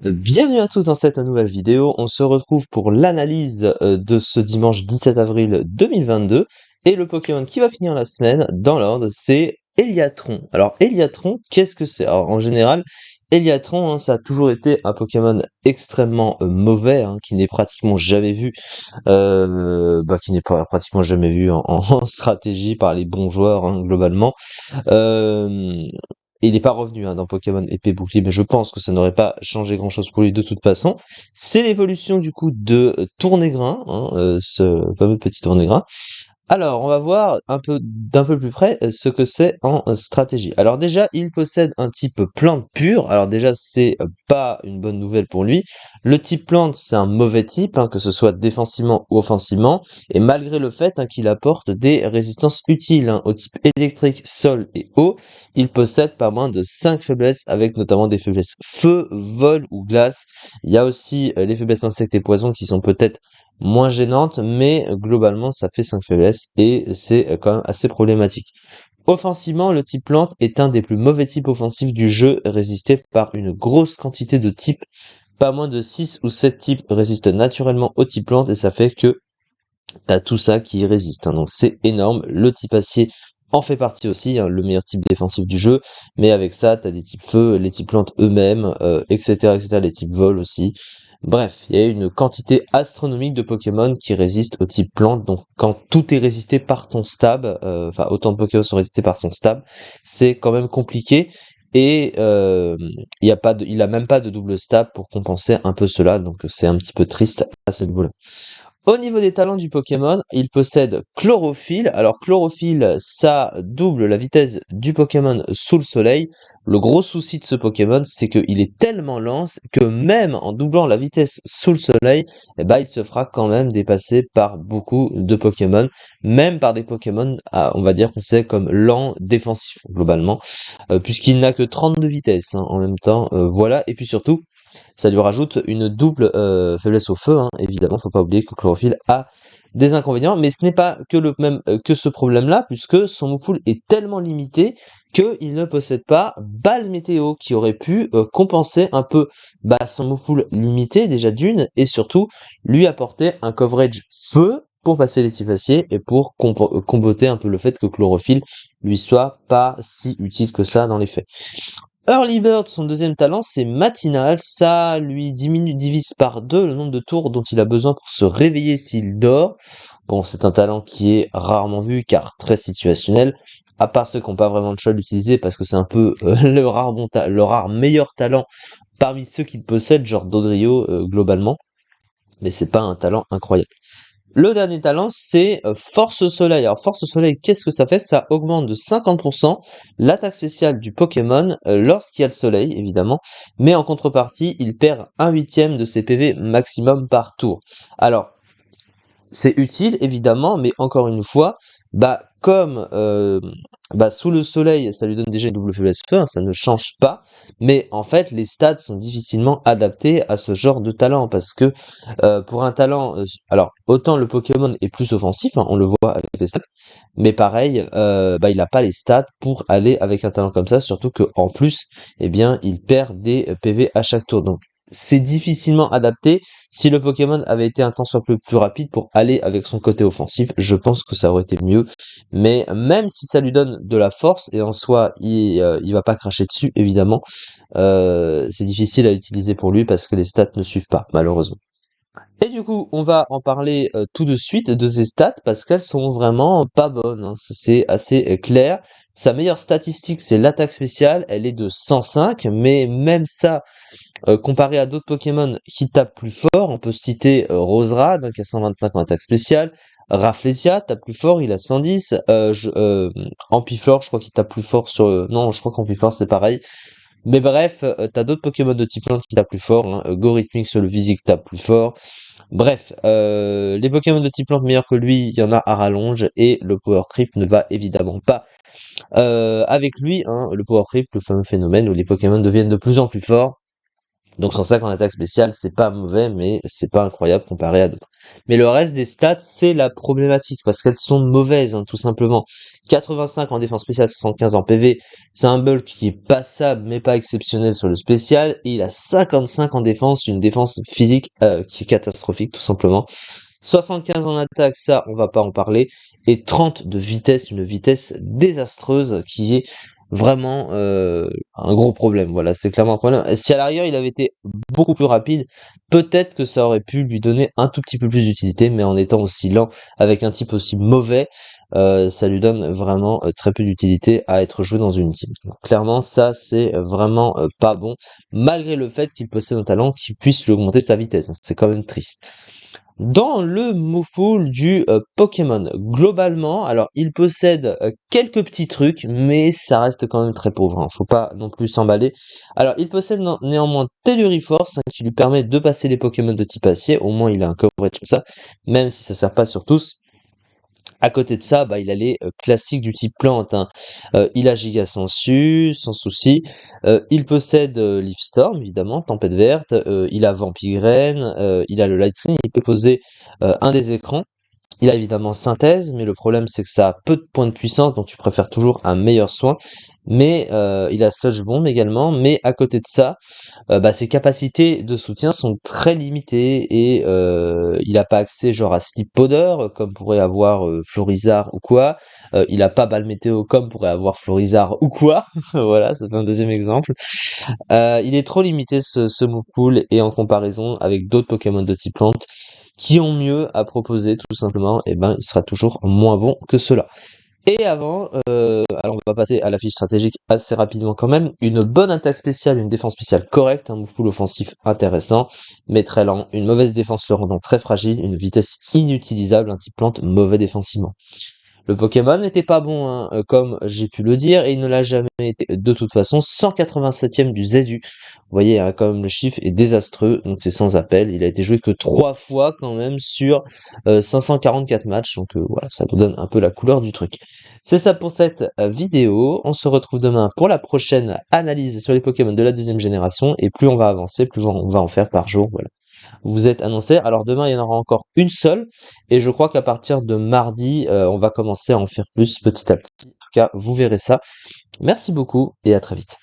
Bienvenue à tous dans cette nouvelle vidéo. On se retrouve pour l'analyse de ce dimanche 17 avril 2022. Et le Pokémon qui va finir la semaine, dans l'ordre, c'est Eliatron. Alors Eliatron, qu'est-ce que c'est? Alors en général, Eliatron, ça a toujours été un Pokémon extrêmement mauvais, qui n'est pratiquement jamais vu, qui n'est pas pratiquement jamais vu en stratégie par les bons joueurs, globalement. Euh, il n'est pas revenu dans Pokémon Épée Bouclier, mais je pense que ça n'aurait pas changé grand-chose pour lui de toute façon. C'est l'évolution du coup de Tournégrain, ce fameux petit Tournégrain. Alors, on va voir d'un peu plus près ce que c'est en stratégie. Alors déjà, il possède un type plante pure. Alors déjà, c'est pas une bonne nouvelle pour lui. Le type plante, c'est un mauvais type, que ce soit défensivement ou offensivement. Et malgré le fait qu'il apporte des résistances utiles au type électrique, sol et eau, il possède pas moins de 5 faiblesses, avec notamment des faiblesses feu, vol ou glace. Il y a aussi les faiblesses insectes et poisons qui sont peut-être moins gênante, mais globalement ça fait 5 faiblesses et c'est quand même assez problématique. Offensivement, le type plante est un des plus mauvais types offensifs du jeu, résisté par une grosse quantité de types. Pas moins de 6 ou 7 types résistent naturellement au type plante et ça fait que t'as tout ça qui y résiste. Donc c'est énorme. Le type acier en fait partie aussi, le meilleur type défensif du jeu, mais avec ça, t'as des types feu, les types plantes eux-mêmes, etc., etc., les types vol aussi. Bref, il y a une quantité astronomique de Pokémon qui résistent au type plante, donc quand tout est résisté par ton stab, autant de Pokémon sont résistés par ton stab, c'est quand même compliqué, et il a même pas de double stab pour compenser un peu cela, donc c'est un petit peu triste à ce niveau-là. Au niveau des talents du Pokémon, il possède Chlorophylle. Alors Chlorophylle, ça double la vitesse du Pokémon sous le soleil. Le gros souci de ce Pokémon, c'est qu'il est tellement lent que même en doublant la vitesse sous le soleil, il se fera quand même dépasser par beaucoup de Pokémon, même par des Pokémon, on va dire qu'on sait comme lent défensif globalement, puisqu'il n'a que 32 vitesses en même temps. Voilà, et puis surtout, ça lui rajoute une double faiblesse au feu, évidemment, faut pas oublier que le chlorophylle a des inconvénients, mais ce n'est pas que le même que ce problème-là, puisque son move est tellement limité qu'il ne possède pas balle météo qui aurait pu compenser un peu son move limité déjà d'une, et surtout lui apporter un coverage feu pour passer les types acier et pour comboter un peu le fait que chlorophylle lui soit pas si utile que ça dans les faits. Early Bird, son deuxième talent, c'est matinal. Ça lui divise par 2 le nombre de tours dont il a besoin pour se réveiller s'il dort. Bon, c'est un talent qui est rarement vu car très situationnel. À part ceux qui n'ont pas vraiment de choix d'utiliser parce que c'est un peu le rare meilleur talent parmi ceux qu'il possède, genre Dodrio globalement. Mais c'est pas un talent incroyable. Le dernier talent, c'est Force Soleil. Alors Force Soleil, qu'est-ce que ça fait? Ça augmente de 50% l'attaque spéciale du Pokémon lorsqu'il y a le soleil, évidemment. Mais en contrepartie, il perd 1/8 de ses PV maximum par tour. Alors, c'est utile, évidemment, mais encore une fois, comme sous le soleil, ça lui donne déjà une double faiblesse feu, ça ne change pas, mais en fait, les stats sont difficilement adaptés à ce genre de talent, parce que pour un talent, alors, autant le Pokémon est plus offensif, on le voit avec les stats, mais pareil, il n'a pas les stats pour aller avec un talent comme ça, surtout que en plus, il perd des PV à chaque tour, donc c'est difficilement adapté. Si le Pokémon avait été un tant soit peu plus rapide pour aller avec son côté offensif, je pense que ça aurait été mieux. Mais même si ça lui donne de la force, et en soi, il va pas cracher dessus, évidemment, c'est difficile à utiliser pour lui parce que les stats ne suivent pas, malheureusement. Et du coup, on va en parler tout de suite de ses stats parce qu'elles sont vraiment pas bonnes. C'est assez clair. Sa meilleure statistique, c'est l'attaque spéciale. Elle est de 105, mais même ça, comparé à d'autres Pokémon qui tapent plus fort, on peut citer Roserade qui a 125 en attaque spéciale, Rafflesia tape plus fort, il a 110, Ampiflore je crois qu'il tape plus fort sur... non, je crois qu'Ampiflore c'est pareil. Mais bref, t'as d'autres Pokémon de type plante qui tapent plus fort, Gorithmix le Visic tape plus fort. Bref, les Pokémon de type plante meilleurs que lui, il y en a à rallonge, et le Power Creep ne va évidemment pas avec lui, le Power Creep, le fameux phénomène où les Pokémon deviennent de plus en plus forts. Donc sans ça qu'en attaque spéciale, c'est pas mauvais, mais c'est pas incroyable comparé à d'autres. Mais le reste des stats, c'est la problématique, parce qu'elles sont mauvaises, tout simplement. 85 en défense spéciale, 75 en PV. C'est un bulk qui est passable mais pas exceptionnel sur le spécial. Et il a 55 en défense, une défense physique qui est catastrophique tout simplement. 75 en attaque, ça on va pas en parler. Et 30 de vitesse, une vitesse désastreuse qui est vraiment un gros problème. Voilà, c'est clairement un problème. Si à l'arrière il avait été beaucoup plus rapide, peut-être que ça aurait pu lui donner un tout petit peu plus d'utilité, mais en étant aussi lent, avec un type aussi mauvais, ça lui donne vraiment très peu d'utilité à être joué dans une team. Donc, clairement, ça c'est vraiment pas bon, malgré le fait qu'il possède un talent qui puisse lui augmenter sa vitesse. Donc c'est quand même triste. Dans le move pool du Pokémon, globalement, alors il possède quelques petits trucs, mais ça reste quand même très pauvre, hein, faut pas non plus s'emballer. Alors il possède néanmoins Telluri Force, hein, qui lui permet de passer les Pokémon de type acier, au moins il a un coverage comme ça, même si ça sert pas sur tous. À côté de ça, bah, il a les classiques du type plante, hein. Il a Giga Sensu, sans souci. Il possède Leaf Storm, évidemment, Tempête Verte. Il a Vampigraine. Il a le Lightning. Il peut poser un des écrans. Il a évidemment Synthèse, mais le problème c'est que ça a peu de points de puissance, donc tu préfères toujours un meilleur soin. Mais il a Sludge Bomb également, mais à côté de ça, bah, ses capacités de soutien sont très limitées et il a pas accès genre à Sleep Powder comme pourrait avoir Florizard ou quoi. Il a pas Balle Météo comme pourrait avoir Florizard ou quoi. Voilà, c'est un deuxième exemple. Il est trop limité ce move pool et en comparaison avec d'autres Pokémon de type plante qui ont mieux à proposer tout simplement, et ben il sera toujours moins bon que cela. Et avant, alors on va passer à la fiche stratégique assez rapidement quand même, une bonne attaque spéciale, une défense spéciale correcte, un move pool offensif intéressant, mais très lent, une mauvaise défense le rendant très fragile, une vitesse inutilisable, un type plante mauvais défensivement. Le Pokémon n'était pas bon, hein, comme j'ai pu le dire, et il ne l'a jamais été de toute façon. 187e du ZU. Vous voyez, hein, quand même, le chiffre est désastreux, donc c'est sans appel. Il a été joué que 3 fois quand même sur 544 matchs, donc voilà, ça vous donne un peu la couleur du truc. C'est ça pour cette vidéo. On se retrouve demain pour la prochaine analyse sur les Pokémon de la deuxième génération, et plus on va avancer, plus on va en faire par jour, voilà. Vous êtes annoncé. Alors demain, il y en aura encore une seule. Et je crois qu'à partir de mardi, on va commencer à en faire plus petit à petit. En tout cas, vous verrez ça. Merci beaucoup et à très vite.